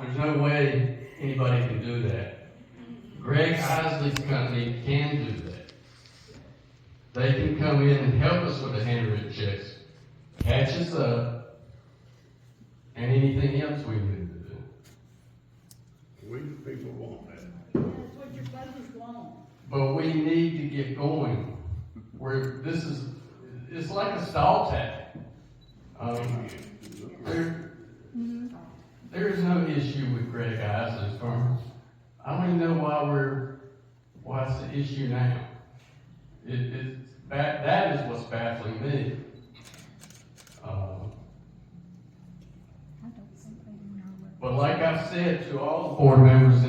There's no way anybody can do that. Greg Isley's company can do that. They can come in and help us with the handwritten checks, catch us up, and anything else we need to do. We the people want that. That's what your voters want. But we need to get going. It's like a stall tactic. There is no issue with Greg Isley's firm. I don't even know why it's an issue now. That is what's baffling me. But like I've said to all the board members,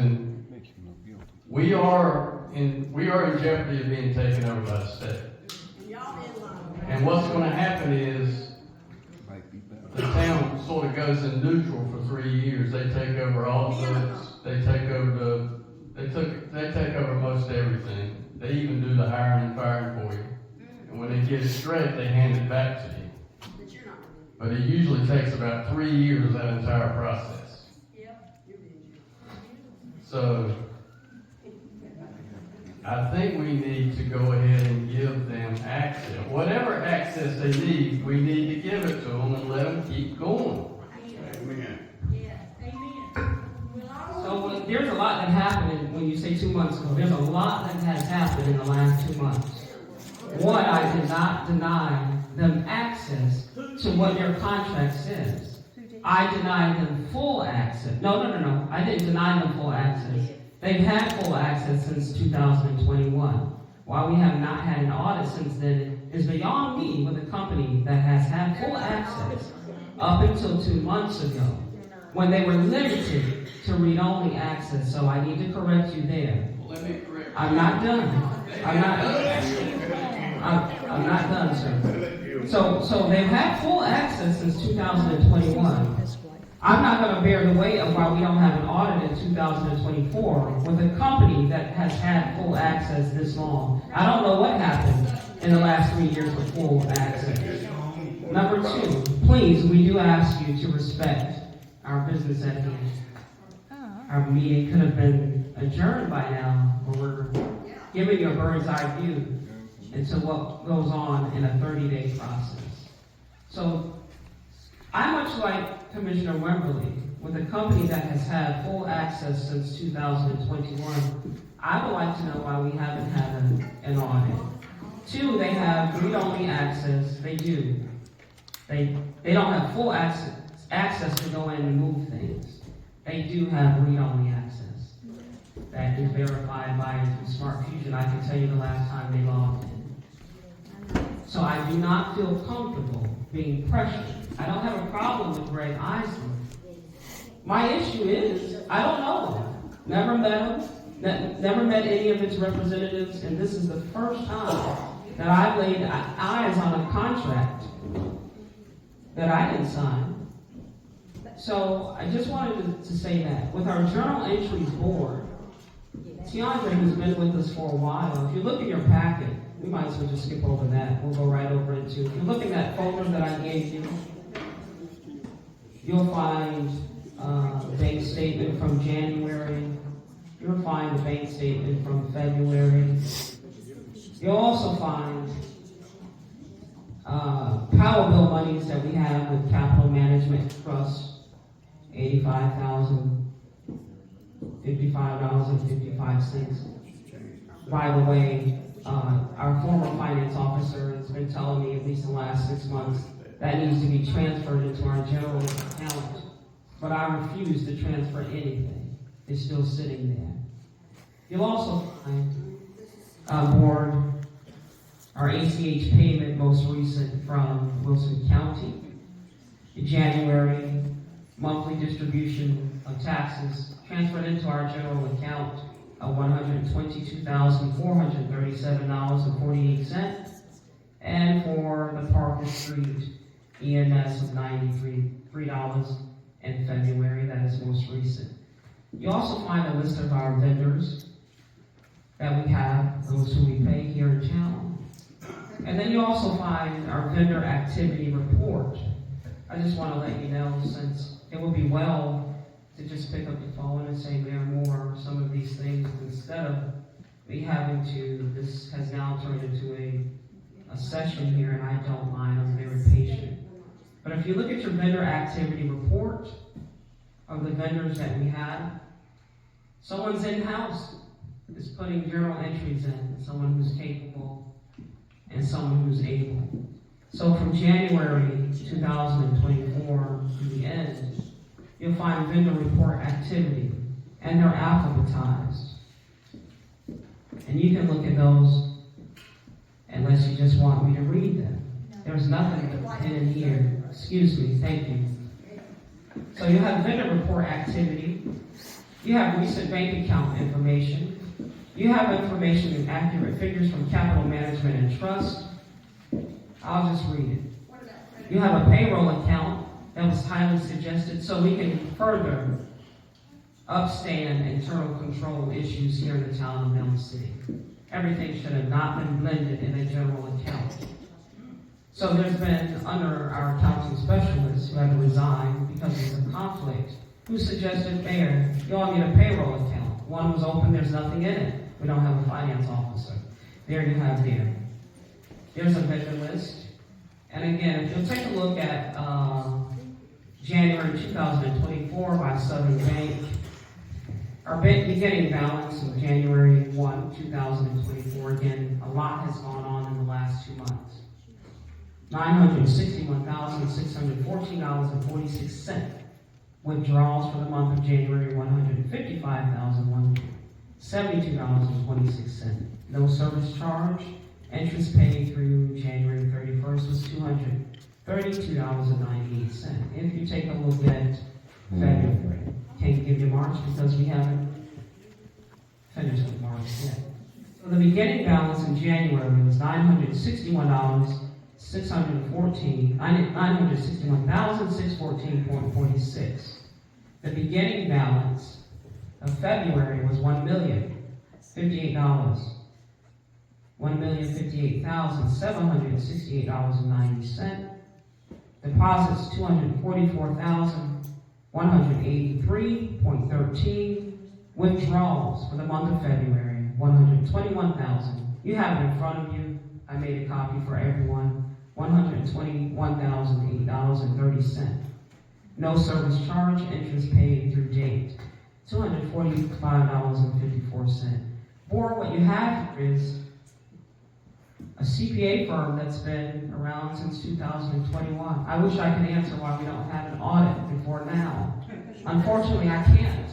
we are in jeopardy of being taken over by the state. And what's going to happen is the town sort of goes in neutral for 3 years. They take over all the books. They take over most everything. They even do the hiring and firing for you. And when they get it straight, they hand it back to you. But it usually takes about 3 years, that entire process. So I think we need to go ahead and give them access. Whatever access they need, we need to give it to them and let them keep going. Amen. So there's a lot that happened when you say 2 months ago. There's a lot that has happened in the last 2 months. One, I did not deny them access to what their contract says. I denied them full access. No. I didn't deny them full access. They've had full access since 2021. Why we have not had an audit since then is beyond me with a company that has had full access up until 2 months ago, when they were limited to read-only access. So I need to correct you there. Let me correct you. I'm not done. I'm not done, sir. So they've had full access since 2021. I'm not going to bear the weight of why we don't have an audit in 2024 with a company that has had full access this long. I don't know what happened in the last 3 years with full access. Number two, please, we do ask you to respect our business at hand. Our meeting could have been adjourned by now, or we're giving you a bird's eye view into what goes on in a 30-day process. So, I much like Commissioner Wemberly, with a company that has had full access since 2021, I would like to know why we haven't had an audit. Two, they have read-only access. They do. They don't have full access to go in and move things. They do have read-only access. That is verified by Smart Fusion. I can tell you the last time they logged in. So I do not feel comfortable being pressured. I don't have a problem with Greg Isley. My issue is, I don't know him. Never met him. Never met any of its representatives, and this is the first time that I've laid eyes on a contract that I didn't sign. So I just wanted to say that. With our journal entries board, Tiandre, who's been with us for a while, if you look at your packet, we might as well just skip over that. We'll go right over into, if you look at that folder that I gave you, you'll find the bank statement from January. You'll find the bank statement from February. You'll also find power bill monies that we have with Capital Management Trust, $85,000, $55.55. By the way, our former finance officer has been telling me, at least in the last 6 months, that needs to be transferred into our general account. But I refuse to transfer anything. It's still sitting there. You'll also find board our ACH payment, most recent from Wilson County. In January, monthly distribution of taxes transferred into our general account of $122,437.48, and for the Parker Street EMS of $93 in February. That is most recent. You also find a list of our vendors that we have, those who we pay here in town. And then you also find our vendor activity report. I just want to let you know, since it would be well to just pick up the phone and say, Mayor Moore, some of these things, instead of me having to, this has now turned into a session here, and I don't mind, I'm very patient. But if you look at your vendor activity report of the vendors that we have, someone's in-house is putting journal entries in, someone who's capable and someone who's able. So from January 2024 to the end, you'll find vendor report activity, and they're alphabetized. And you can look at those unless you just want me to read them. There's nothing in here. Excuse me, thank you. So you have vendor report activity. You have recent bank account information. You have information and accurate figures from capital management and trust. I'll just read it. You have a payroll account that was highly suggested so we can further upstand internal control issues here in the town of Mill City. Everything should have not been blended in a general account. So there's been, under our accounting specialist who had to resign because of the conflict, who suggested, Mayor, you all need a payroll account. One was open, there's nothing in it. We don't have a finance officer. There you have there. There's a vendor list. And again, if you'll take a look at January 2024 by Southern Bank, our beginning balance of January 1, 2024, again, a lot has gone on in the last 2 months. $961,614.46. Withdrawals for the month of January, $155,172.26. No service charge. Interest paid through January 31st was $232.98. If you take a look at February, can't give you March because we haven't finished with March yet. So the beginning balance in January was $961,614.46. The beginning balance of February was $1,058. $1,058,768.90. Deposits $244,183.13. Withdrawals for the month of February $121,000. You have it in front of you. I made a copy for everyone. $121,008.30. No service charge. Interest paid through date $245.54. Or what you have is a CPA firm that's been around since 2021. I wish I could answer why we don't have an audit before now. Unfortunately, I can't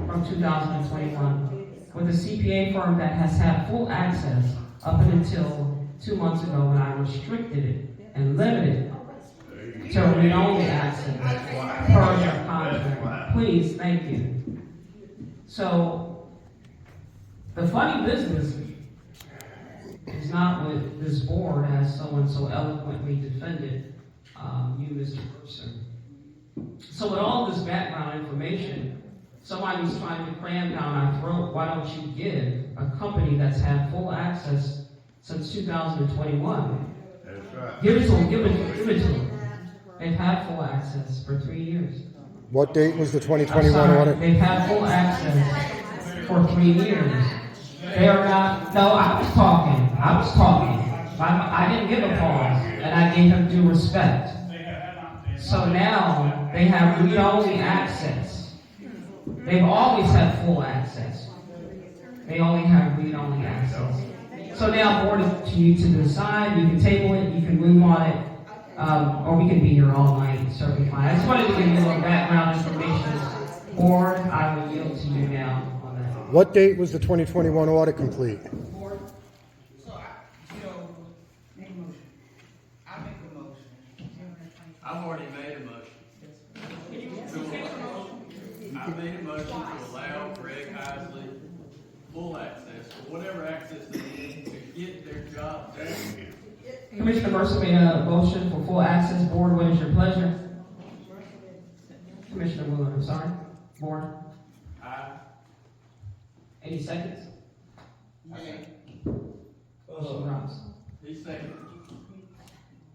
from 2021. With a CPA firm that has had full access up until 2 months ago when I restricted it and limited it to read-only access per their contract. Please, thank you. So, the funny business is not with this board, as someone so eloquently defended you, Mr. Mercer. So with all this background information, somebody's trying to cram down our throat, why don't you give a company that's had full access since 2021? That's right. Give it to them, give it to them. They've had full access for 3 years. What date was the I'm 2021 sorry, audit? they've had full access for 3 years. They are not, no, I was talking. I didn't give a pause, and I gave them due respect. So now, they have read-only access. They've always had full access. They only have read-only access. So now, board, it's to you to decide. You can table it, you can move on it, or we can be here all night, certainly fine. I just wanted to give you a little background information. Board, I will yield to you now on that. What date was the 2021 audit complete? I've already made a motion. I made a motion to allow Greg Isley full access, or whatever access they need to get their job done. Commissioner Mercer made a motion for full access. Board, what is your pleasure? Commissioner Wheeler, I'm sorry. Board? Aye. Any seconds? Commissioner Ross. He seconded.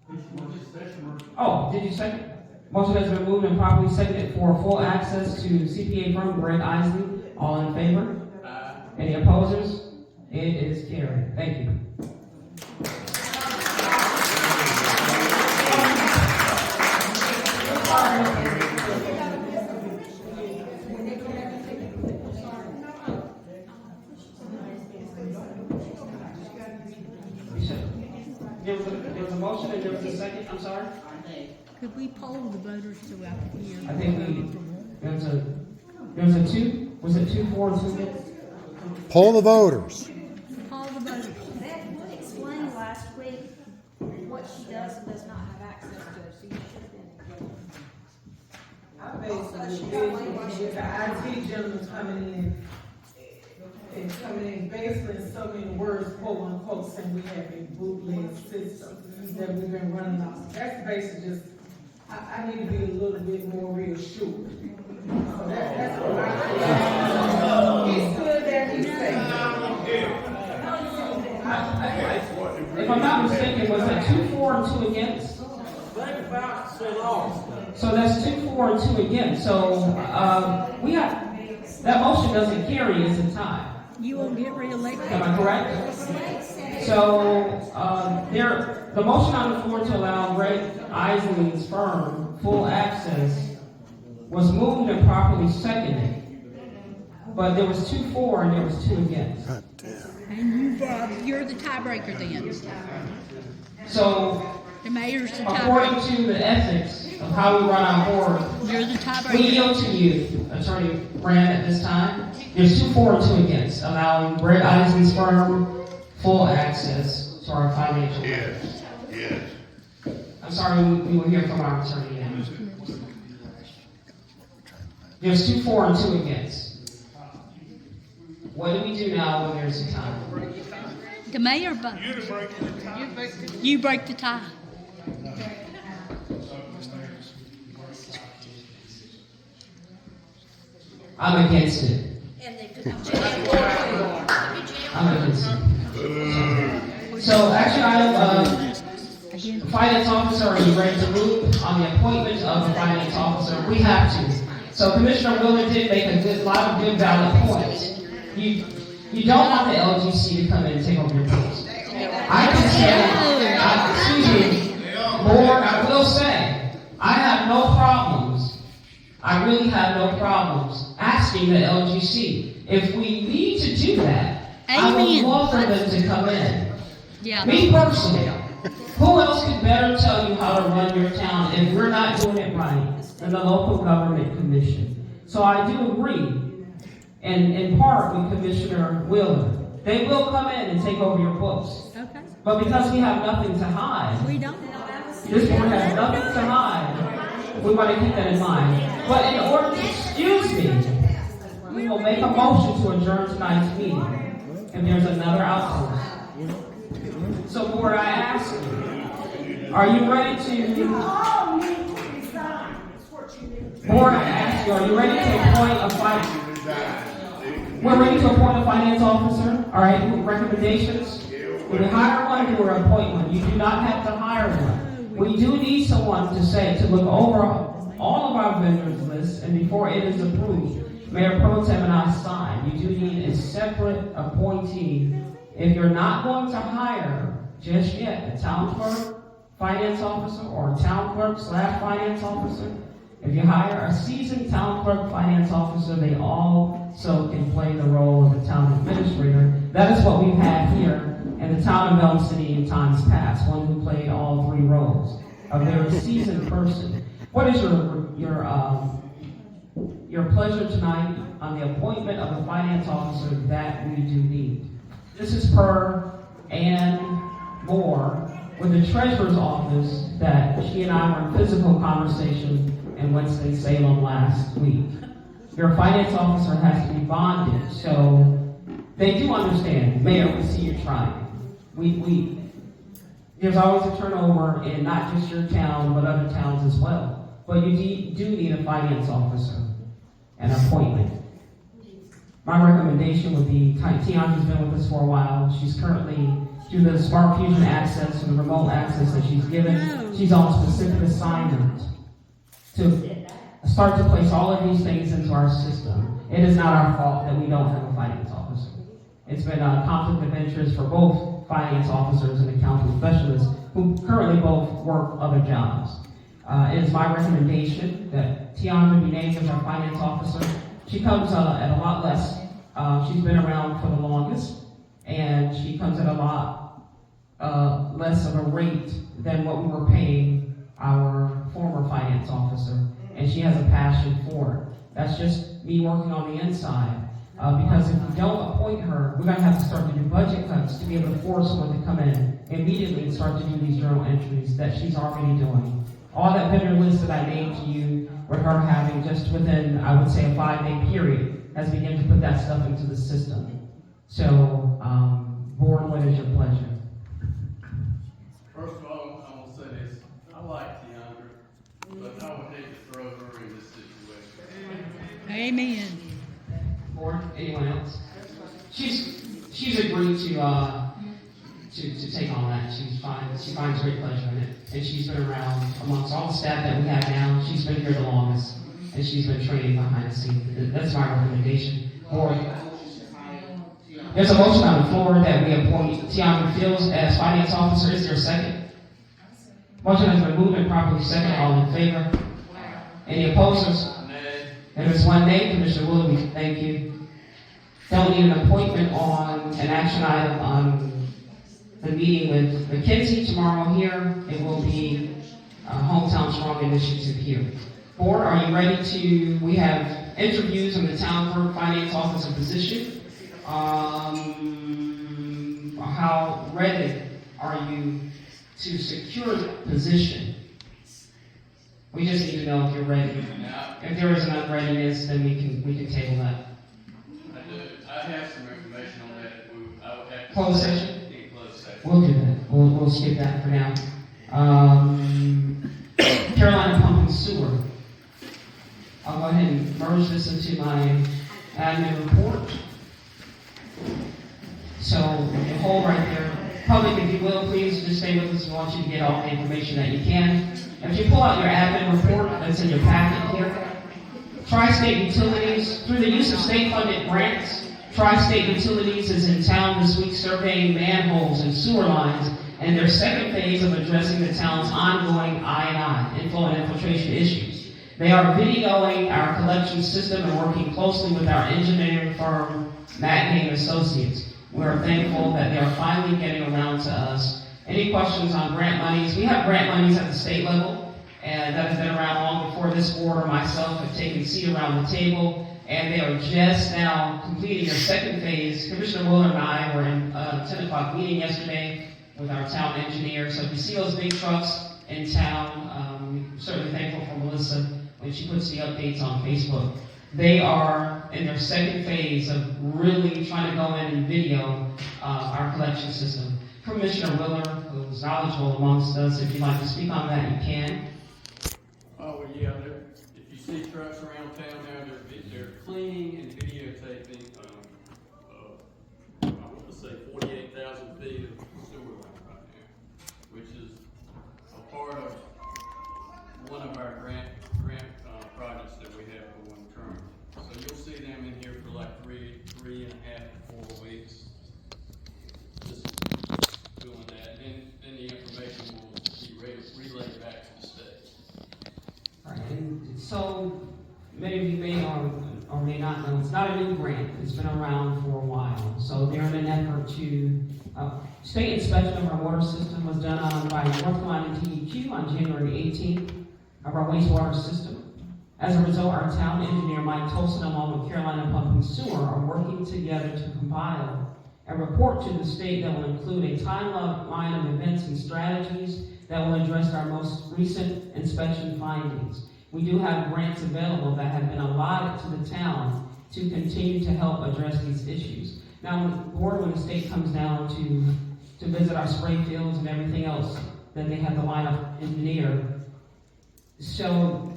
He just seconded. Oh, did you second? Motion has been moved and properly seconded for full access to CPA firm Greg Isley. All in favor? Any opposers? It is carried. Thank you. There was a motion and there was a second. I'm sorry. Could we poll the voters throughout the year? I think there was a 2. Was it 2 for and 2 against? Poll the voters. Poll the voters. That explained last week what she does and does not have access to, so you should have been. I basically with the IT gentleman coming in basically in so many words, quote unquote, saying we have a bootleg system that we've been running off. That's basically just, I need to be a little bit more reassured. So that's what I feel. It's good that he's saying. If I'm not mistaken, was it 2 for and 2 against? So that's 2 for and 2 against. So we have that motion doesn't carry as a tie. You won't get reelected. Am I correct? So the motion on the floor to allow Greg Isley's firm full access was moved and properly seconded. But there was 2 for and there was 2 against. God damn. And you're the tiebreaker then. So The mayor's the according tiebreaker. to the ethics of how we run our board, You're the we tiebreaker. yield to you, Attorney Brand, at this time. There's 2 for and 2 against, allowing Greg Isley's firm full access to our financial records. Yes. I'm sorry, we will hear from our attorney now. There's 2 for and 2 against. What do we do now when there's a tie? The mayor votes. You break the tie. I'm against it. And they put the jail. I'm against it. So action item, finance officer, are you ready to move on the appointment of the finance officer? We have to. So Commissioner Willard did make a lot of good valid points. You don't want the LGC to come in and take over your post. I can say, excuse me, Board, I will say, I have no problems. I really have no problems asking the LGC. If we need to do that, I would Amen. love for them to come in. Yeah. Me personally, who else could better tell you how to run your town if we're not doing it right than the local government commission? So I do agree, and in part with Commissioner Wheeler. They will come in and take over your post. Okay. But because we have nothing to hide, We don't. this board has nothing to hide, we want to keep that in mind. But in order to excuse me, we will make a motion to adjourn tonight's meeting. And there's another outpost. So board, I ask you, are you ready to... Board, I ask you, are you ready to appoint a finance... We're ready to appoint a finance officer, all right, with recommendations. When we hire one, or appoint one. You do not have to hire one. We do need someone to look over all of our vendors list, and before it is approved, Mayor Pro Tem and I sign. You do need a separate appointee. If you're not going to hire just yet a town clerk, finance officer, or a town clerk / finance officer, if you hire a seasoned town clerk, finance officer, they also can play the role of a town administrator. That is what we've had here in the town of Elm City in times past, one who played all 3 roles. A very seasoned person. What is your pleasure tonight on the appointment of a finance officer that we do need? This is per and more with the treasurer's office that she and I were in physical conversation in Winston-Salem last week. Your finance officer has to be bonded, so they do understand. Mayor, we see you trying. There's always a turnover in not just your town, but other towns as well. But you do need a finance officer, an appointment. My recommendation would be, Tiana's been with us for a while. She's currently, through the Smart Fusion access and the remote access that she's given, she's on specific assignment. to start to place all of these things into our system. It is not our fault that we don't have a finance officer. It's been a conflict of interest for both finance officers and accounting specialists who currently both work other jobs. It is my recommendation that Tiandra be named as our finance officer. She comes at a lot less. She's been around for the longest, and she comes at a lot less of a rate than what we were paying our former finance officer, and she has a passion for it. That's just me working on the inside. Because if we don't appoint her, we're going to have to start to do budget cuts to be able to force someone to come in immediately and start to do these journal entries that she's already doing. All that vendor list that I named to you, with her having just within, I would say, a 5-day period, has begun to put that stuff into the system. So, board, what is your pleasure? First of all, I'm gonna say this, I like Tiandra, but I would hate to throw her in this situation. Amen. Board, anyone else? She's agreed to take on that. She finds great pleasure in it, and she's been around amongst all the staff that we have now. She's been here the longest, and she's been training behind the scenes. That's my recommendation. Board. There's a motion on the floor that we appoint Tiandra Fields as finance officer. Is there a second? Motion has been moved and properly second. All in favor? Any opposers? There is one nay. Commissioner Willoughby, thank you. Don't need an appointment on an action item on the meeting with McKinsey tomorrow here. It will be Hometown Strong Initiative here. Board, are you ready to, we have interviews in the town clerk finance officer position. How ready are you to secure the position? We just need to know if you're ready. If there is an unreadiness, then we can table that. I have some information on that. I would have to. Closed session? In closed session. We'll do that. We'll skip that for now. Carolina Pump and Sewer. I'll go ahead and merge this into my admin report. So, the whole right there. Public, if you will, please just stay with us. We want you to get all the information that you can. If you pull out your admin report that's in your packet here, Tri-State Utilities, through the use of state-funded grants, Tri-State Utilities is in town this week surveying manholes and sewer lines and their second phase of addressing the town's ongoing I&I, inflow and infiltration issues. They are videoing our collection system and working closely with our engineering firm, Magny & Associates. We are thankful that they are finally getting around to us. Any questions on grant monies? We have grant monies at the state level, and that has been around long before this board or myself have taken a seat around the table, and they are just now completing their second phase. Commissioner Willer and I were in a 10 o'clock meeting yesterday with our town engineer. So if you see those big trucks in town, we're certainly thankful for Melissa when she puts the updates on Facebook. They are in their second phase of really trying to go in and video our collection system. Commissioner Willer, who's knowledgeable amongst us, if you'd like to speak on that, you can. Oh, well, yeah, if you see trucks around town now, they're cleaning and videotaping, I want to say 48,000 feet of sewer line right now, which is a part of one of our grant projects that we have going currently. So you'll see them in here for like three and a half to 4 weeks. Just doing that, and then the information will be relayed back to the state. All right, and so many of you may or may not know, it's not a new grant. It's been around for a while. So they're in an effort to, state inspection of our water system was done by North Carolina TEQ on January 18th of our wastewater system. As a result, our town engineer, Mike Tolson, along with Carolina Pump and Sewer, are working together to compile a report to the state that will include a timeline of events and strategies that will address our most recent inspection findings. We do have grants available that have been allotted to the town to continue to help address these issues. Now, when the state comes down to visit our spray fields and everything else, then they have to line up engineer. So,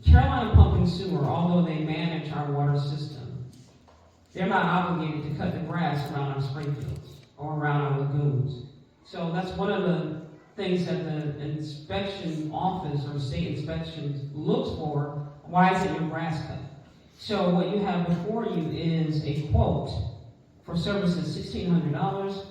Carolina Pump and Sewer, although they manage our water system, they're not obligated to cut the grass around our spray fields or around our lagoons. So that's one of the things that the inspection office or state inspection looks for, why is it your grass cut? So what you have before you is a quote for services $1,600,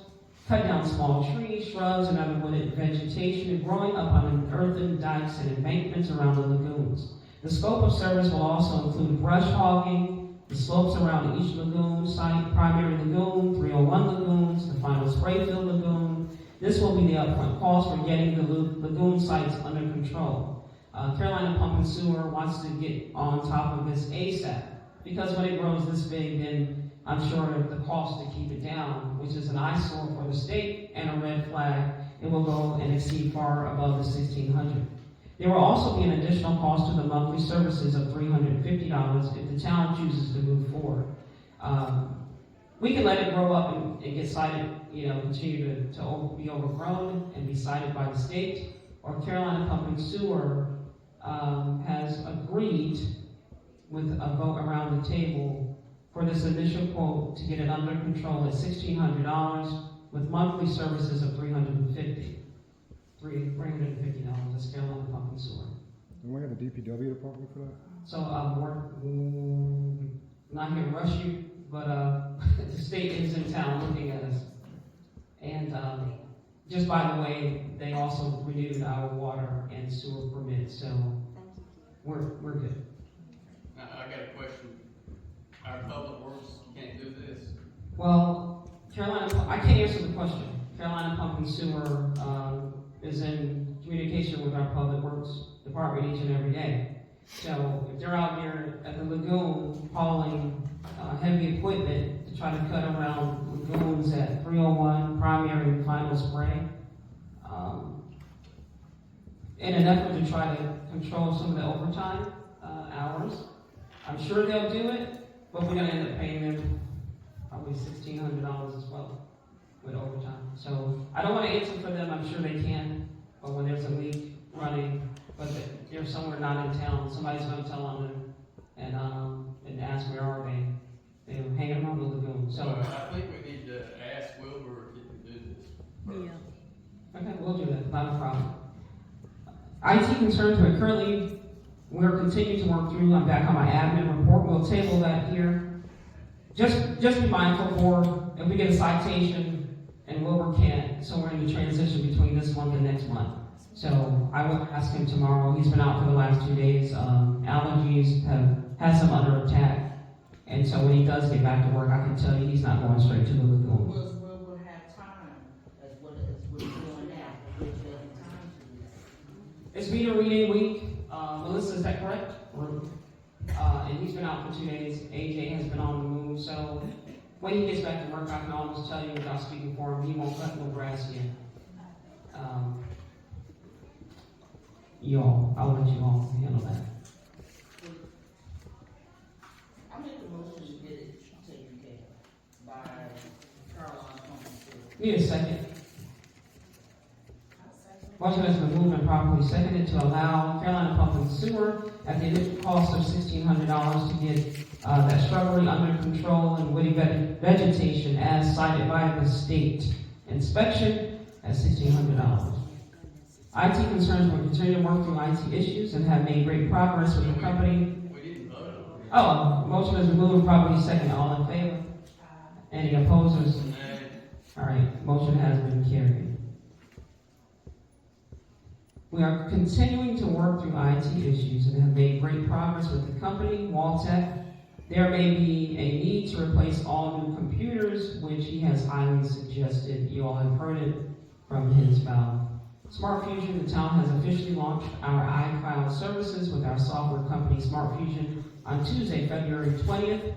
cut down small trees, shrubs, and other wooded vegetation growing up on earthen dikes and embankments around the lagoons. The scope of service will also include brush hogging, the slopes around each lagoon site, primary lagoon, 301 lagoons, the final spray field lagoon. This will be the upfront cost for getting the lagoon sites under control. Carolina Pump and Sewer wants to get on top of this ASAP, because when it grows this big, then I'm sure the cost to keep it down, which is an eyesore for the state and a red flag, it will go and exceed far above the $1,600. There will also be an additional cost to the monthly services of $350 if the town chooses to move forward. We can let it grow up and get cited, continue to be overgrown and be cited by the state, or Carolina Pump and Sewer has agreed with a vote around the table for this initial quote to get it under control at $1,600 with monthly services of $350. $350. That's Carolina Pump and Sewer. Don't we have a DPW department for that? So we're not here to rush you, but the state is in town looking at us. And just by the way, they also renewed our water and sewer permit, so we're good. Now, I got a question. Our public works can't do this. Well, I can't answer the question. Carolina Pump and Sewer is in communication with our public works department each and every day. So if they're out here at the lagoon hauling heavy equipment to try to cut around lagoons at 301 primary and final spray, in an effort to try to control some of the overtime hours, I'm sure they'll do it, but we're going to end up paying them probably $1,600 as well with overtime. So I don't want to answer for them. I'm sure they can, but when there's a leak running, but they're somewhere not in town, somebody's going to tell on them and ask where are they. They're hanging around the lagoon. So I think we need to ask Wilbur if he can do this. Yeah. okay, we'll do that. Not a problem. IT concerns we're continuing to work through. I'm back on my admin report. We'll table that here. Just be mindful for if we get a citation and Wilbur can't, so we're in the transition between this month and next month. So I will ask him tomorrow. He's been out for the last 2 days. Allergies has him under attack. And so when he does get back to work, I can tell you he's not going straight to the lagoon. Will have time as what he's doing now, which doesn't time to do that. It's meter reading week. Melissa, is that correct? And he's been out for 2 days. AJ has been on the move. So when he gets back to work, I can almost tell you without speaking for him, he won't cut no grass yet. I'll let you all handle that. I make a motion to get it taken care of by Carolina Pump and Sewer. Need a second. Motion has been moved and properly seconded to allow Carolina Pump and Sewer at the initial cost of $1,600 to get that shrubbery under control and woody vegetation as cited by the state inspection at $1,600. IT concerns will continue to work through IT issues and have made great progress with the company. We didn't vote on it. Oh, motion has been moved and properly seconded. All in favor? Any opposers? All right, motion has been carried. We are continuing to work through IT issues and have made great progress with the company, Waltech. There may be a need to replace all new computers, which he has highly suggested. You all have heard it from his mouth. Smart Fusion, the town has officially launched our iCloud services with our software company, Smart Fusion, on Tuesday, February 20th,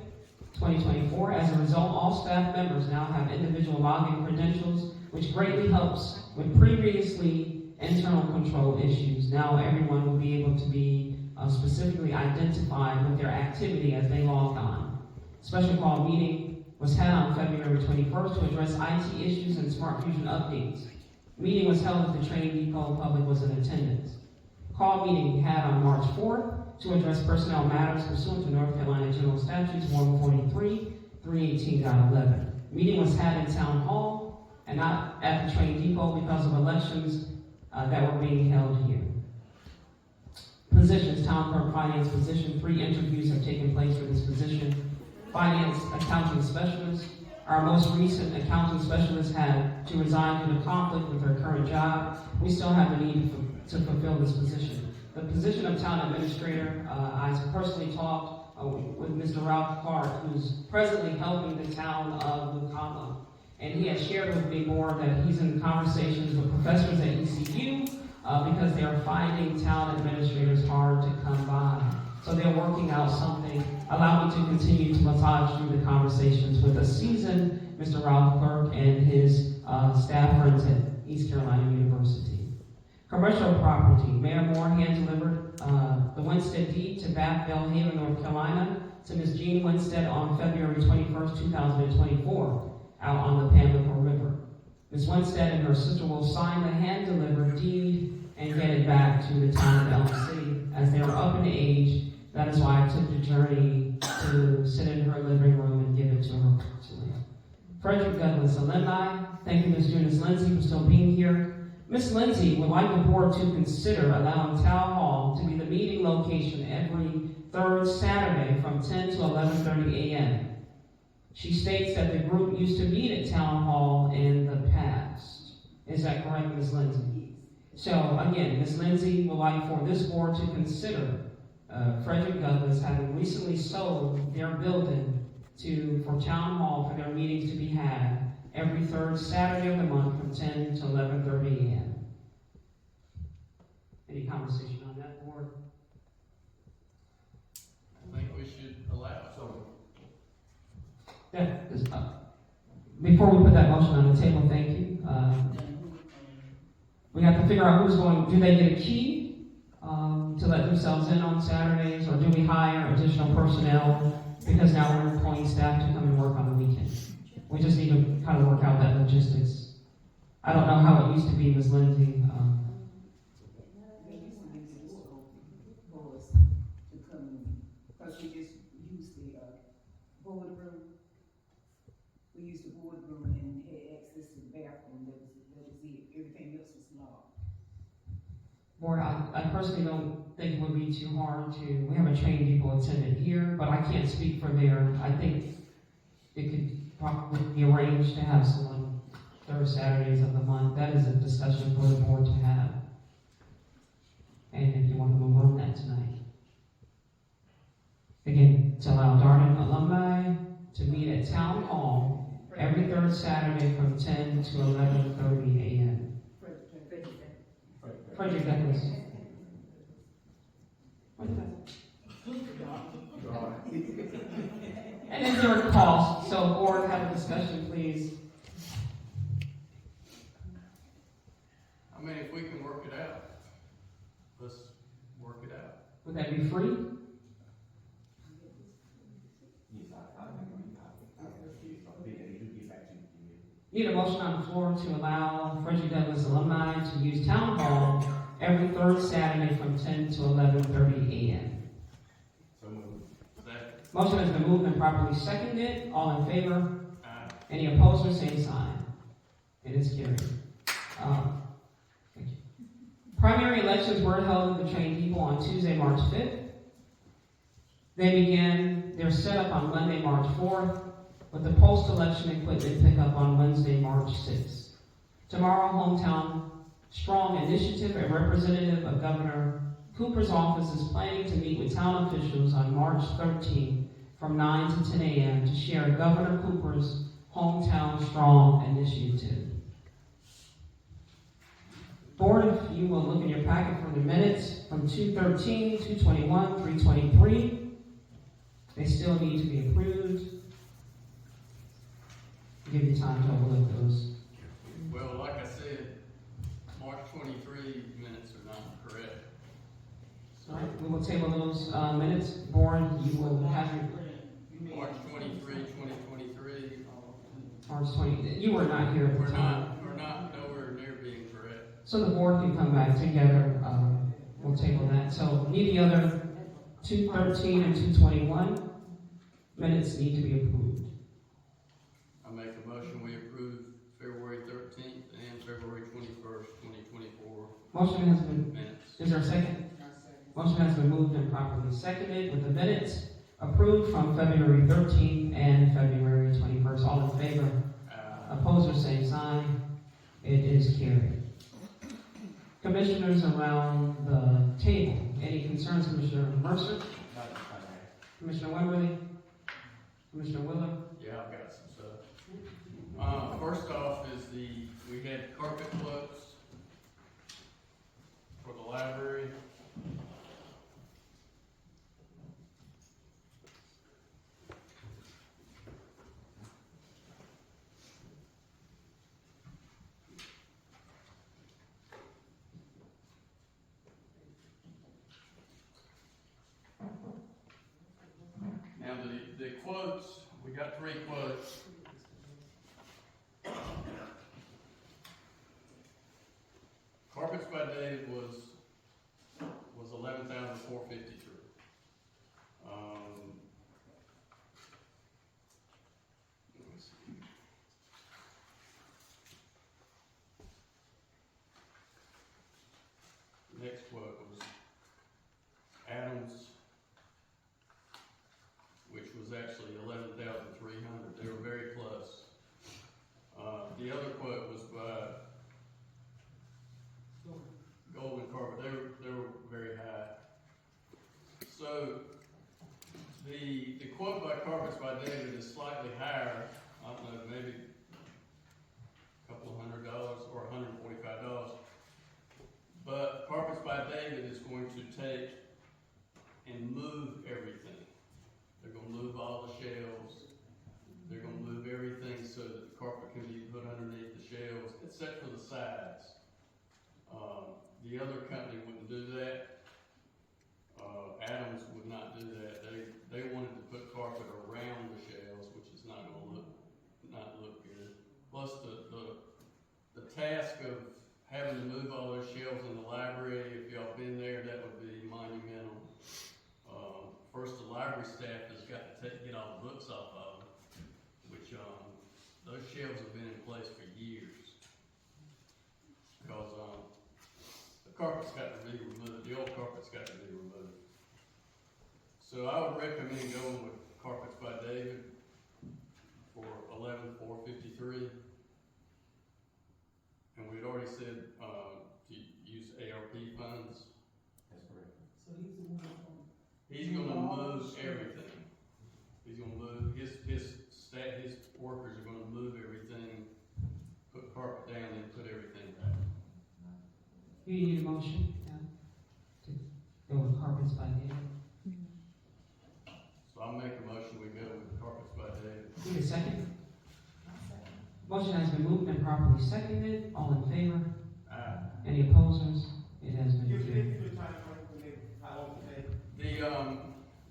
2024. As a result, all staff members now have individual login credentials, which greatly helps with previously internal control issues. Now everyone will be able to be specifically identified with their activity as they log on. Special call meeting was had on February 21st to address IT issues and Smart Fusion updates. Meeting was held at the train depot. Public was in attendance. Call meeting had on March 4th to address personnel matters pursuant to North Carolina General Statutes 143, 318.11. Meeting was had in Town Hall and not at the train depot because of elections that were being held here. Positions, town clerk finance position, 3 interviews have taken place for this position. Finance accounting specialist. Our most recent accounting specialist had to resign due to conflict with her current job. We still have the need to fulfill this position. The position of town administrator, I personally talked with Mr. Ralph Clark, who's presently helping the town of Lucama. And he has shared with me more that he's in conversations with professors at ECU because they are finding town administrators hard to come by. So they're working out something. Allow me to continue to massage through the conversations with a seasoned Mr. Ralph Clark and his staff friends at East Carolina University. Commercial property. Mayor Moore hand-delivered the Winstead deed to Bath Bellhaven, North Carolina, to Ms. Jean Winstead on February 21st, 2024, out on the Pamlico River. Ms. Winstead and her sister will sign the hand-delivered deed and get it back to the town of Elm City. As they are up in age, that is why I took the journey to sit in her living room and give it to her personally. Frederick Douglass alumni. Thank you, Ms. Eunice Lindsay, for still being here. Ms. Lindsay would like the board to consider allowing Town Hall to be the meeting location every third Saturday from 10 to 11:30 a.m. She states that the group used to meet at Town Hall in the past. Is that correct, Ms. Lindsay? So again, Ms. Lindsay would like for this board to consider Frederick Douglass having recently sold their building for Town Hall for their meetings to be had every third Saturday of the month from 10 to 11:30 a.m. Any conversation on that, board? I think we should allow it. That is up. Before we put that motion on the table, thank you. We have to figure out who's going. Do they get a key to let themselves in on Saturdays, or do we hire additional personnel because now we're employing staff to come and work on the weekend? We just need to kind of work out that logistics. I don't know how it used to be, Ms. Lindsay. Because we just used the boardroom. We used the boardroom and had access to the bathroom. That was it. Everything else was locked. Board, I personally don't think it would be too hard to. We haven't trained people attendant here, but I can't speak for there. I think it could probably be arranged to have someone third Saturdays of the month. That is a discussion for the board to have. And if you want to move on that tonight. Again, to allow Darden alumni to meet at Town Hall every third Saturday from 10 to 11:30 a.m. Frederick Douglass. And is there a cost? So, board, have a discussion, please. I mean, if we can work it out, let's work it out. Would that be free? Need a motion on the floor to allow Frederick Douglass alumni to use Town Hall every third Saturday from 10 to 11:30 a.m. So moved. Motion has been moved and properly seconded. All in favor? Any opposed or same sign? It is carried. Thank you. Primary elections were held at the Trained People on Tuesday, March 5th. They began their setup on Monday, March 4th, with the post-election equipment pickup on Wednesday, March 6th. Tomorrow, Hometown Strong Initiative, a representative of Governor Cooper's office, is planning to meet with town officials on March 13th from 9 to 10 a.m. to share Governor Cooper's Hometown Strong Initiative. Board, if you will look in your packet for the minutes from 2:13, 2:21, 3:23. They still need to be approved. Give you time to overlook those. Well, like I said, March 23 minutes are not correct. All right, we will table those minutes. Board, you will have your March 23, 2023. March 20. You were not here at the time. We're not nowhere near being correct. So the board can come back together. We'll table that. So need the other 2:13 and 2:21 minutes need to be approved. I make a motion we approve February 13th and February 21st, 2024 Motion has been, Minutes. is there a second? Motion has been moved and properly seconded with the minutes approved from February 13th and February 21st. All in favor? Opposers, same sign. It is carried. Commissioners around the table. Any concerns, Commissioner Mercer? Commissioner Wimberly? Commissioner Willer? Yeah, I've got some stuff. First off is we had carpet quotes for the library. Now, the quotes, we got 3 quotes. Carpets by Dave was $11,453. Let me see. Next quote was Adams, which was actually $11,300. They were very close. The other quote was by Golden Carpet. They were very high. So the quote by Carpets by David is slightly higher. I don't know, maybe a couple of $100 or $145. But Carpets by David is going to take and move everything. They're going to move all the shelves. They're going to move everything so that the carpet can be put underneath the shelves, except for the sides. The other company wouldn't do that. Adams would not do that. They wanted to put carpet around the shelves, which is not going to look good. Plus the task of having to move all those shelves in the library, if y'all been there, that would be monumental. First, the library staff has got to get all the books off of them, which those shelves have been in place for years. Because the carpet's got to be removed, the old carpet's got to be removed. So I would recommend going with Carpets by David for $11,453. And we'd already said to use ARP funds. That's correct. So he's the one. He's gonna move everything. He's gonna move, his staff, his workers are gonna move everything, put carpet down and put everything back. You need a motion, to go with Carpets by David. So I'll make a motion, we go with Carpets by David. Need a second? Motion has been moved and properly seconded. All in favor? Any opposers? It has been carried.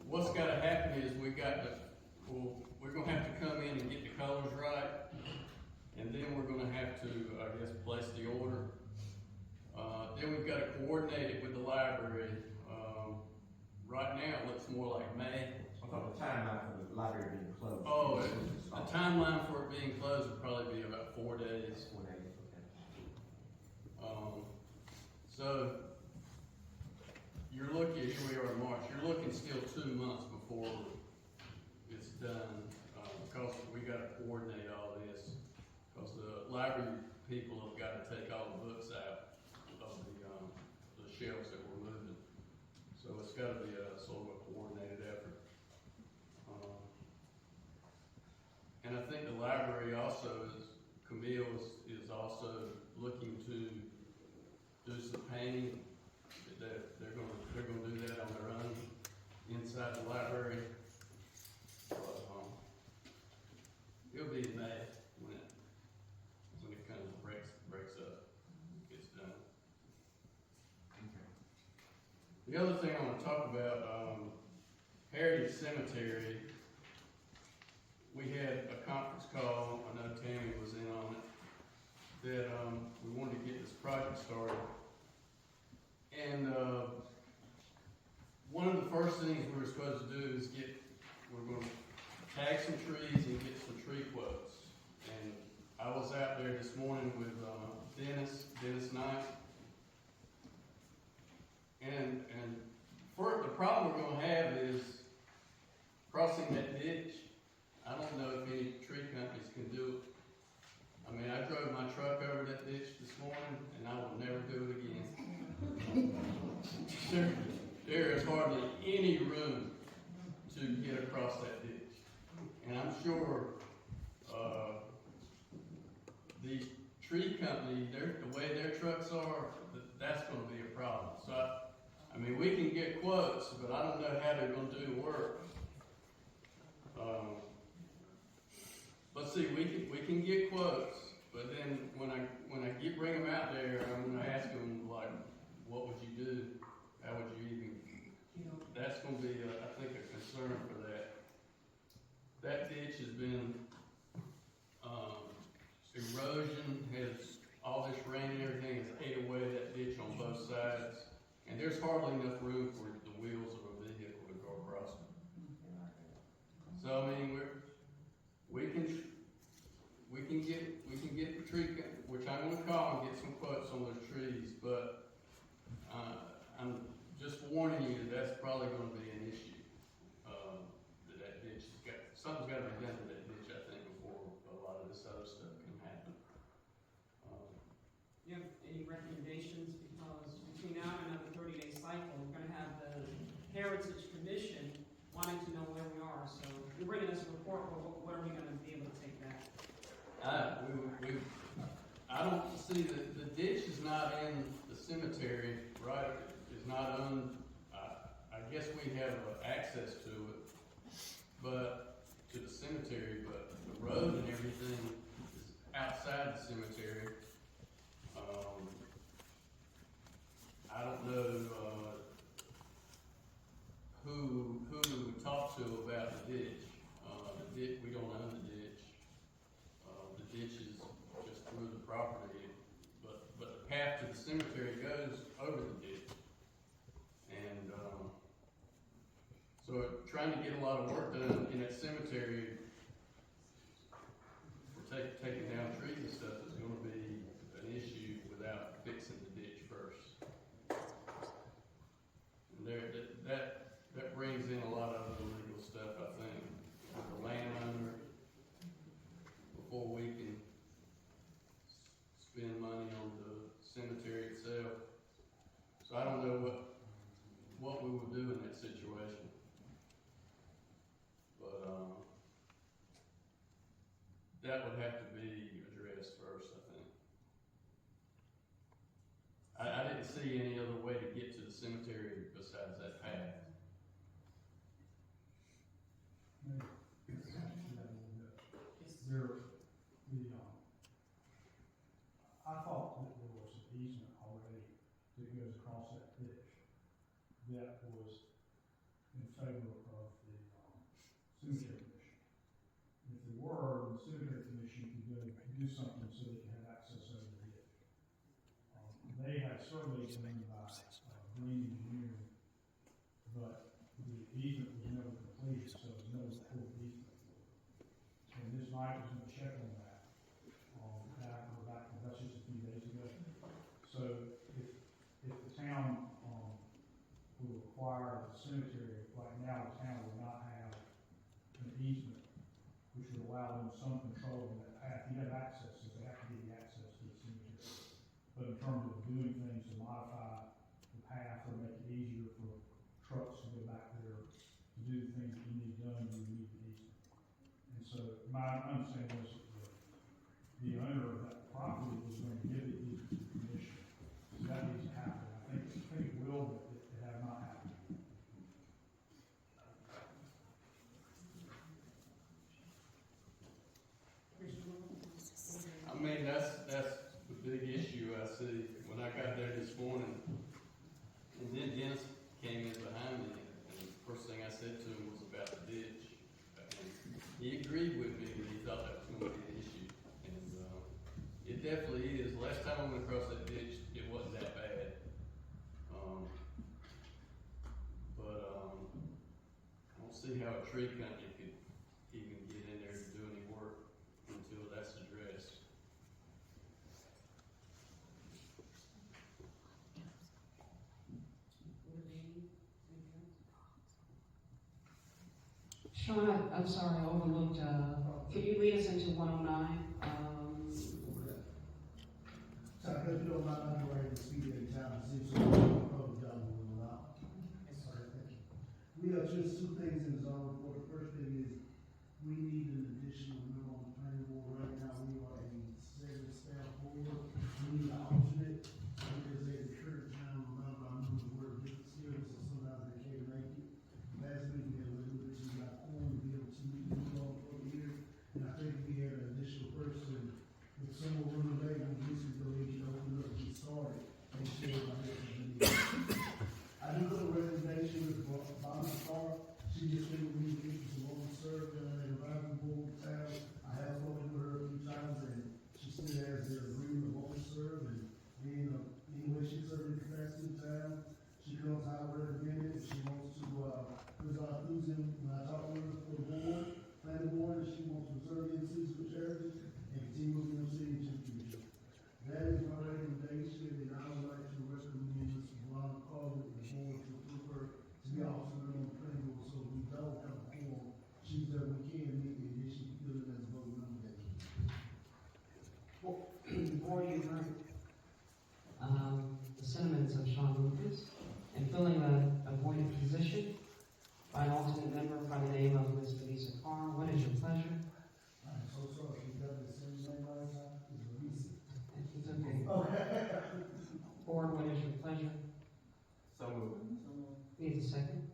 What's gotta happen is we're gonna have to come in and get the colors right, and then we're gonna have to, I guess, place the order. Then we've gotta coordinate it with the library. Right now, it looks more like May. I thought the timeline for the library being closed. Oh, the timeline for it being closed would probably be about 4 days. 4 days, okay. So, you're looking, here we are in March, you're looking still 2 months before it's done, because we gotta coordinate all this. Because the library people have gotta take all the books out of the shelves that we're moving. So it's gotta be a sort of a coordinated effort. And I think the library also Camille is also looking to do some painting. They're gonna do that on their own inside the library. It'll be in May when it kind of breaks up, gets done. The other thing I want to talk about, Heritage Cemetery. We had a conference call, I know Tammy was in on it, that we wanted to get this project started. And one of the first things we were supposed to do is we're going to tag some trees and get some tree quotes. And I was out there this morning with Dennis Knight, And for, the problem we're gonna have is crossing that ditch. I don't know if any tree companies can do it. I mean, I drove my truck over that ditch this morning, and I will never do it again. There is hardly any room to get across that ditch. And I'm sure, the tree company, the way their trucks are, that's gonna be a problem. So, I mean, we can get quotes, but I don't know how they're gonna do the work. But see, we can get quotes, but then when I bring them out there, I'm gonna ask them, like, what would you do? How would you even, that's gonna be, I think, a concern for that. That ditch has been, erosion has, all this rain and everything has ate away that ditch on both sides. And there's hardly enough room for the wheels of a vehicle to go across it. So, I mean, we can get the tree, which I'm gonna call and get some quotes on those trees, but, I'm just warning you that that's probably gonna be an issue. That ditch has got, something's gotta be done to that ditch, I think, before a lot of this other stuff can happen. Do you have any recommendations? Because between now and another 30-day cycle, we're gonna have the Heritage Commission wanting to know where we are. So you're bringing us a report, but what are we gonna be able to take back? I don't see the ditch is not in the cemetery, right? It's not I guess we have access to it, but to the cemetery, but the road and everything is outside the cemetery. I don't know, who we would talk to about the ditch. We don't own the ditch. The ditch is just through the property, but the path to the cemetery goes over the ditch. And, so trying to get a lot of work done in that cemetery for taking down trees and stuff is gonna be an issue without fixing the ditch first. And that brings in a lot of other legal stuff, I think, with the landowner, before we can spend money on the cemetery itself. So I don't know what we would do in that situation. But, that would have to be addressed first, I think. I didn't see any other way to get to the cemetery besides that path. I thought that there was an easement already that goes across that ditch that was in favor of the cemetery commission. If there were, the cemetery commission could go do something so they could have access over the ditch. They had surveys done by Green Engineering, but the easement was never completed, so there was no full easement. And this night was going to check on that. That's just a few days ago. So if the town will require the cemetery, right now the town will not have an easement, which would allow them some control in that path. You have access, so they have to give you access to the cemetery. But in terms of doing things to modify the path or make it easier for trucks to go back there to do the things that you need done, you need the easement. And so my understanding was that the owner of that property was going to give the easement to the commission. So that needs to happen. I think it will, but it has not happened. I mean, that's the big issue I see when I got there this morning. And then Dennis came in behind me, and the first thing I said to him was about the ditch. And he agreed with me that he thought that was going to be an issue. And it definitely is. Last time I went across that ditch, it wasn't that bad. I don't see how a tree company could even get in there to do any work until that's addressed. Sean, I'm sorry, I overlooked, can you lead us into 109? So I guess you don't mind underwriting the speed every time, it seems so public job will allow. Sorry, thank you. We have just two things in the zone report. The first thing is, we need an additional member on the planning board. Right now, we are a 7-staff board. We need an alternate, because they encourage town, remember, I knew the word different skills, so sometimes they can't make it. Last week, we had a little bit, we got formed to be able to meet with all for the year. And I think if we had an additional person, if someone were to make, we just go ahead and open up and get started, and share my message. I do put a recommendation with Bonnie Carr. She just been with me, she's a woman served in an advisory board town. I have spoken with her a few times, and she still has the agreement of woman served, and being, anyway, she served in capacity in town. She comes out recommended, she wants to, put our enthusiasm, when I talk with her for the board, planning board, and she wants to preserve the cities with charities, and continue with them city to the future. That is my recommendation, and I would like to recommend Ms. Veronica Carter, the board, to approve her to be also on the planning board, so we don't have a form. She's that we can meet, and then she can fill it as a vote member. Before you heard, the sentiments of Sean Lucas, and filling the appointed position by an alternate member by the name of Ms. Lisa Carr, what is your pleasure? I'm so sorry, she got the same name last time, it's Lisa. It's okay. Okay. Board, what is your pleasure? So moved. Needs a second?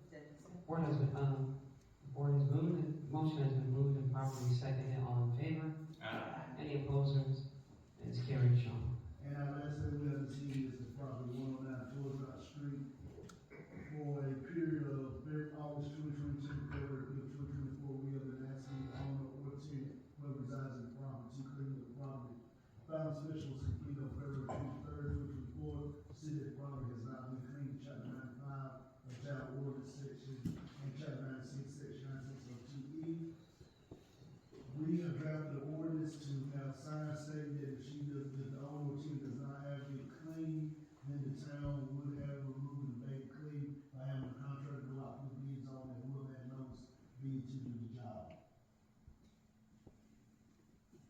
Board has been, the board has moved, the motion has been moved and properly seconded, all in favor? Any opposers? It's carried, Sean. And our last thing we have to see is the property 109 Towards Street for a period of August 2022, February 2024. We have been asking the owner or tenant who resides in the property to clean the property. Final inspection was completed on February 23rd, 2024. The city of the property has not been cleaned. Chapter 95 of Child Ordinance section and Chapter 96 section 9602E. We have drafted an ordinance to have signs stating that if the owner or tenant does not have it clean, then the town would have removed and made it clean by having a contractor go out with bids on it, whoever had notice bid to do the job.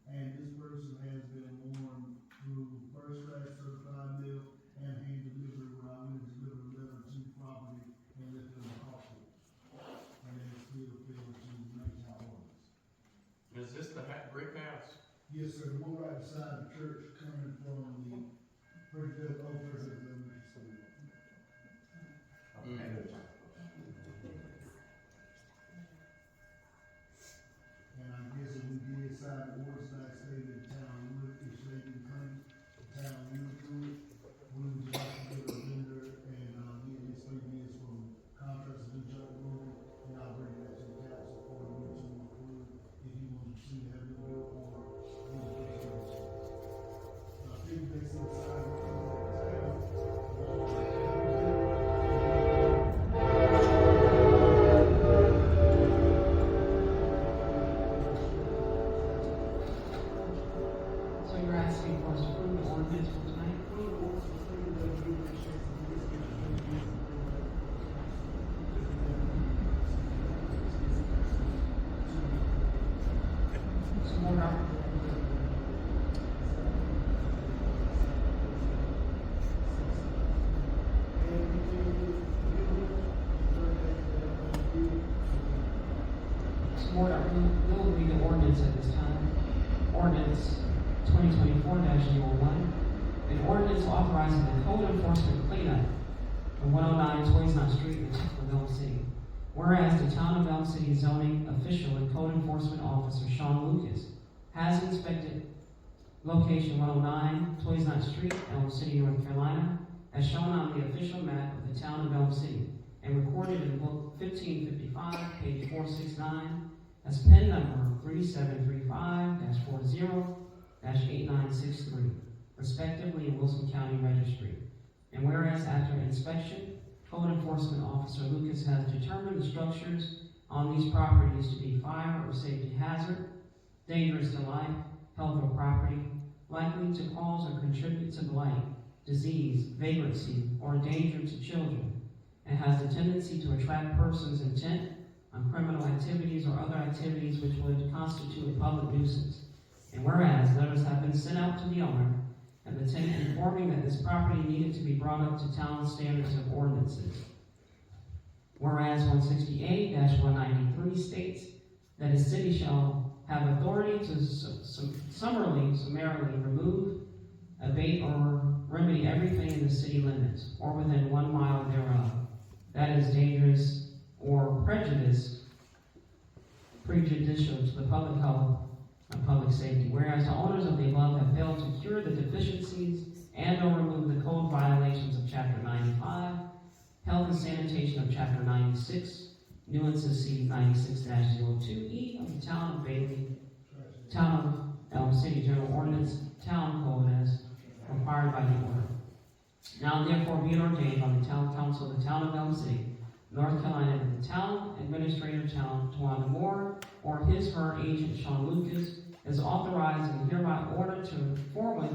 And this person has been warned through first class certified mail and hand delivery, where I went and delivered a letter to the property and left them a copy. And they still failed to make our orders. Is this the brick house? Yes, sir, the one right beside the church coming from the First Elementary School. And I guess if we did sign the orders like stated, the town would, if they didn't claim, the town would do it. We would just have to get a vendor and, get this thing is from contractors in Joe Road, and I'll bring that to the council for you to approve if you want to see how it will or I think they see the sign of the town. So you're asking for us to approve the ordinance for tonight? Some more now? Some more now. We'll read the ordinance at this time. Ordinance 2024-01, an ordinance authorizing the code enforcement cleanup of 109 Toys Not Street in Elm City. Whereas the town of Elm City zoning official and code enforcement officer Sean Lucas has inspected location 109 Toys Not Street, Elm City, North Carolina, as shown on the official map of the town of Elm City and recorded in book 1555, page 469, as pen number 3735-40-8963, respectively in Wilson County Registry. And whereas after inspection, Code Enforcement Officer Lucas has determined the structures on these properties to be fire or safety hazard, dangerous to life, health, or property, likely to cause or contribute to blight, disease, vagrancy, or danger to children, and has the tendency to attract persons intent on criminal activities or other activities which would constitute a public nuisance. And whereas letters have been sent out to the owner and the tenant informing that this property needed to be brought up to town standards of ordinances. Whereas 168-193 states that a city shall have authority to summarily remove, abate, or remedy everything in the city limits or within 1 mile thereof that is dangerous or prejudicial to the public health and public safety. Whereas the owners of the above have failed to cure the deficiencies and or remove the code violations of Chapter 95, Health and Sanitation of Chapter 96, nuances C 96-02E of the Town of Bailey, Town of Elm City General Ordinance, Town Code as required by the order. Now therefore be it ordained by the Town Council of the Town of Elm City, North Carolina, that the Town Administrator Tawanda Moore or his/her agent Sean Lucas is authorized and hereby ordered to forthwith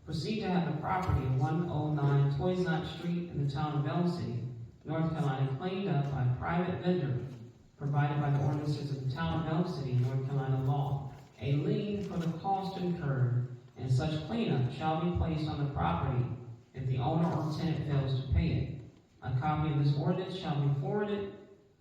proceed to have the property of 109 Toys Nut Street in the Town of Elm City, North Carolina, cleaned up by private vendor provided by the ordinances of the Town of Elm City, North Carolina law. A lien for the cost incurred and such cleanup shall be placed on the property if the owner or tenant fails to pay it. A copy of this ordinance shall be forwarded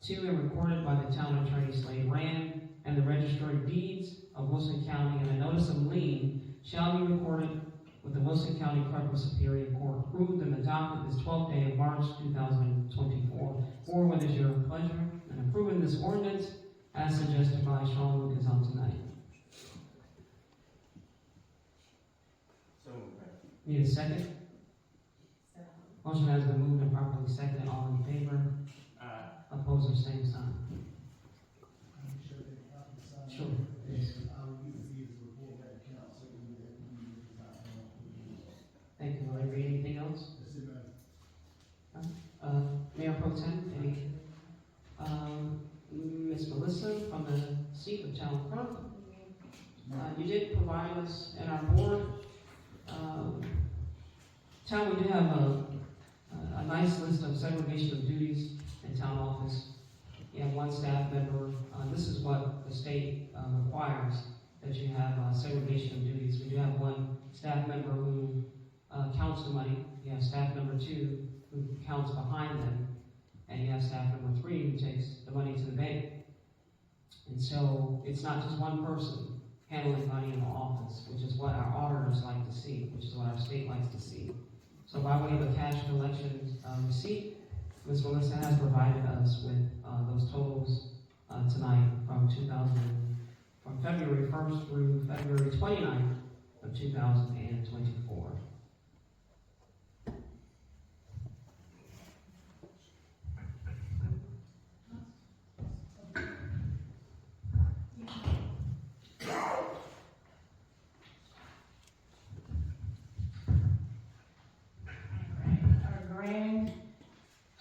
to and recorded by the Town Attorney Slade Rand and the Register of Deeds of Wilson County, and a notice of lien shall be recorded with the Wilson County Clerk of Superior Court, approved and adopted this 12th day of March 2024. For what is your pleasure in approving this ordinance as suggested by Sean Lucas on tonight? So moved. Need a second? Motion has been moved and properly seconded. All in favor? Opposed or same sign? Sure. Yes. Thank you. Will there be anything else? Mayor Pro Tem, any? Ms. Melissa from the seat of Town Clerk. You did provide us in our board. Town, we do have a nice list of segregation of duties in town office. You have one staff member. This is what the state requires, that you have segregation of duties. We do have one staff member who counts the money. You have staff number 2 who counts behind them. And you have staff number 3 who takes the money to the bank. And so it's not just one person handling money in the office, which is what our auditors like to see, which is what our state likes to see. So by way of a cash collection receipt, Ms. Melissa has provided us with those totals tonight from February 1st through February 29th of 2024.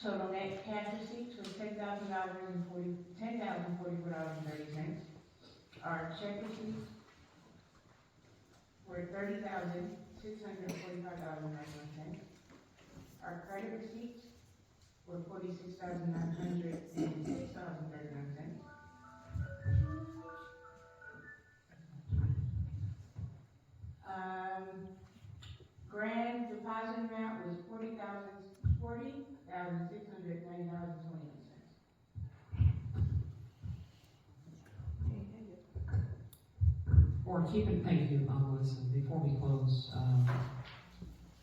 Total net cash receipts was $10,044.30. Our check receipts were $30,645.91. Our credit receipts were $46,906.39. Grand deposit amount was $40,690.28. Or thank you, Melissa. Before we close,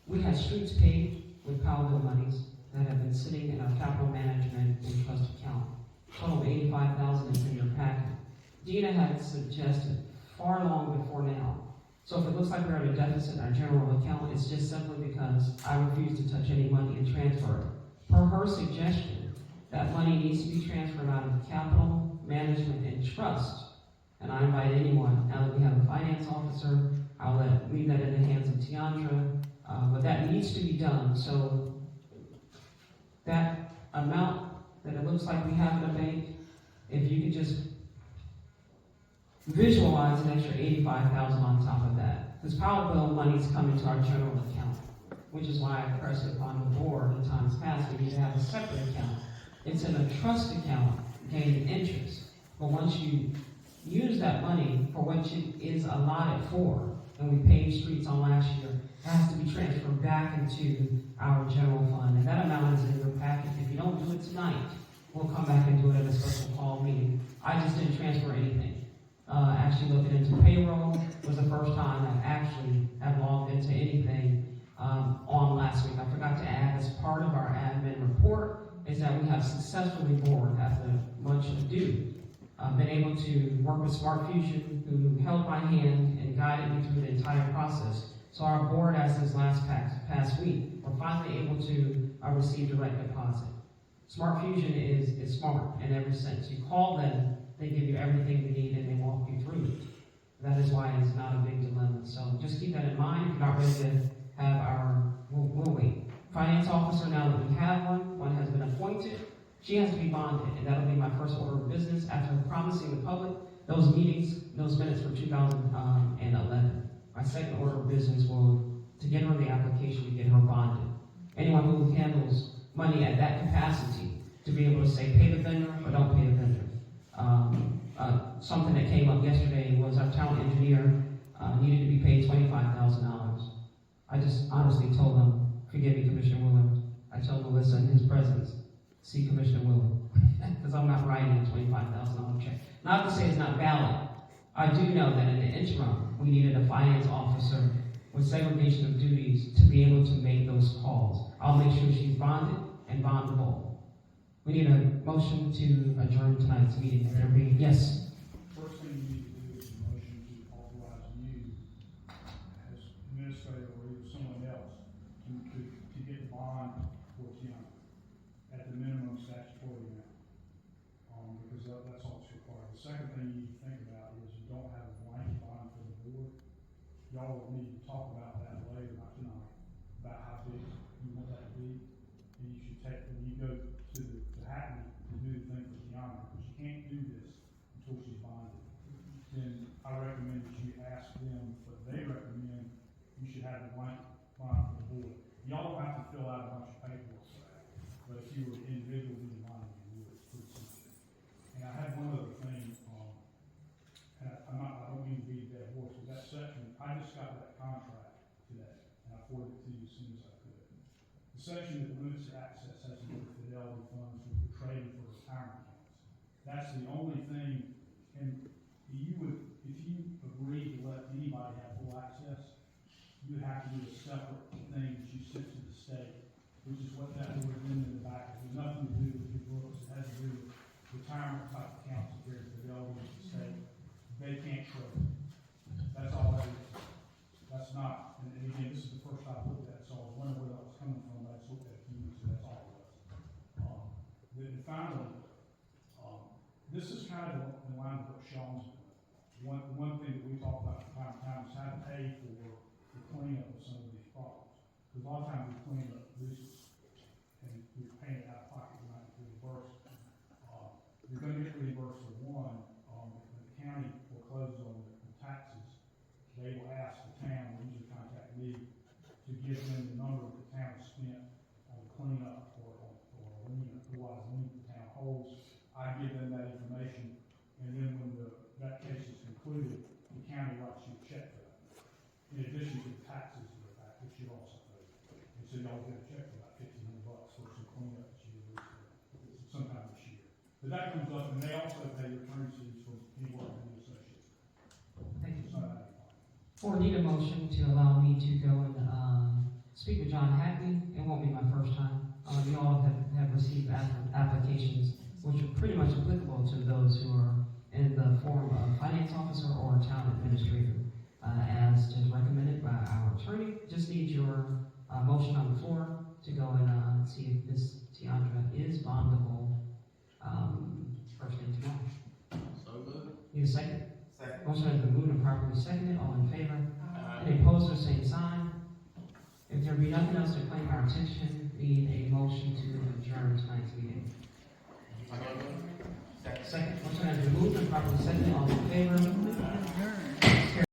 we had streets paid with Powell bill monies that have been sitting in our capital management and trust account. Total of $85,000 is in your packet. Dina had suggested far long before now. So if it looks like we're at a deficit in our general account, it's just simply because I refuse to touch any money and transfer it. Per her suggestion, that money needs to be transferred out of capital management and trust. And I invite anyone, now that we have a finance officer, I'll leave that in the hands of Tiandra, but that needs to be done. So that amount that it looks like we have in the bank, if you could just visualize an extra $85,000 on top of that. Because Power Bill money is coming to our general account, which is why I pressed it upon the board in times past. We need to have a separate account. It's in a trust account gain interest. But once you use that money for what it is allotted for, and we paved streets on last year, it has to be transferred back into our general fund. And that amount is in your packet. If you don't do it tonight, we'll come back and do it at a special call meeting. I just didn't transfer anything. Actually looking into payroll was the first time I actually have logged into anything on last week. I forgot to add, as part of our admin report, is that we have successfully, board, after much ado, been able to work with Smart Fusion, who held my hand and guided me through the entire process. So our board, as this past week, we're finally able to receive direct deposit. Smart Fusion is smart in every sense. You call them, they give you everything you need, and they walk you through it. That is why it's not a big dilemma. So just keep that in mind. If you're not ready to have we'll wait. Finance officer, now that we have one has been appointed. She has to be bonded, and that'll be my first order of business after promising the public those meetings, those minutes for 2011. My second order of business will to get her the application to get her bonded. Anyone who handles money at that capacity to be able to say pay the vendor or don't pay the vendor. Something that came up yesterday was our town engineer needed to be paid $25,000. I just honestly told him, forgive me, Commissioner Willard, I told Melissa in his presence, see Commissioner Willard, because I'm not writing a $25,000 check. Not to say it's not valid. I do know that in the interim, we needed a finance officer with segregation of duties to be able to make those calls. I'll make sure she's bonded and bondable. We need a motion to adjourn tonight's meeting. Is there be? Yes. First thing you need to do is a motion to authorize you as administrator or either someone else to get the bond for Tiana at the minimum statutory amount. Because that's all that's required. The second thing you need to think about is you don't have a blanket bond for the board. Y'all will need to talk about that later, not tonight, about how big you want that to be. And you should take, when you go to Hackney to do the thing for Tiana, because you can't do this until she's bonded. Then I recommend that you ask them what they recommend. You should have a blanket bond for the board. Y'all don't have to fill out a bunch of paperwork for that. But if you were individually bonded, you would. It's pretty simple. And I had one other thing, and I don't mean to be a dead horse, but that section, I just got that contract today, and I forwarded it to you as soon as I could. The section that limits access has to do with fidelity funds for trading for retirement accounts. That's the only thing, and you would, if you agreed to let anybody have full access, you would have to do a separate thing that you sent to the state, which is what that would have been in the back. It has nothing to do with your books. It has to do with retirement type accounts that are fidelity with the state. They can't trade. That's all that is. That's not, and again, this is the first I've looked at it, so I was wondering where that was coming from. I just looked at it a few minutes ago. That's all it was. Then finally, this is kind of in line with what Sean's doing. One thing that we talk about from time to time is how to pay for the cleanup of some of these problems. Because a lot of times we clean up nuisance and we're paying it out of pocket, we're not reimbursed. You're going to get reimbursed for one. If the county forecloses on the taxes, they will ask the town, they usually contact me, to give them the number that the town spent on cleanup or lien, otherwise lien the town holds. I give them that information, and then when that case is concluded, the county writes you a check for that. In addition to the taxes that are back, which you also pay. And so y'all get a check for about $1,500 for some cleanup that you do sometime this year. But that comes up, and they also pay your attorney fees for any work that you associate. Thank you. It's not that far. Or need a motion to allow me to go and speak with John Hackney. It won't be my first time. You all have received applications which are pretty much applicable to those who are in the form of finance officer or town administrator, as just recommended by our attorney. Just need your motion on the floor to go and see if this Tiandra is bondable first thing tomorrow. So moved. Need a second? Second. Motion has been moved and properly seconded. All in favor? Any opposed or same sign? If there be nothing else to claim our attention, need a motion to adjourn tonight's meeting. Second. Second. Motion has been moved and properly seconded. All in favor?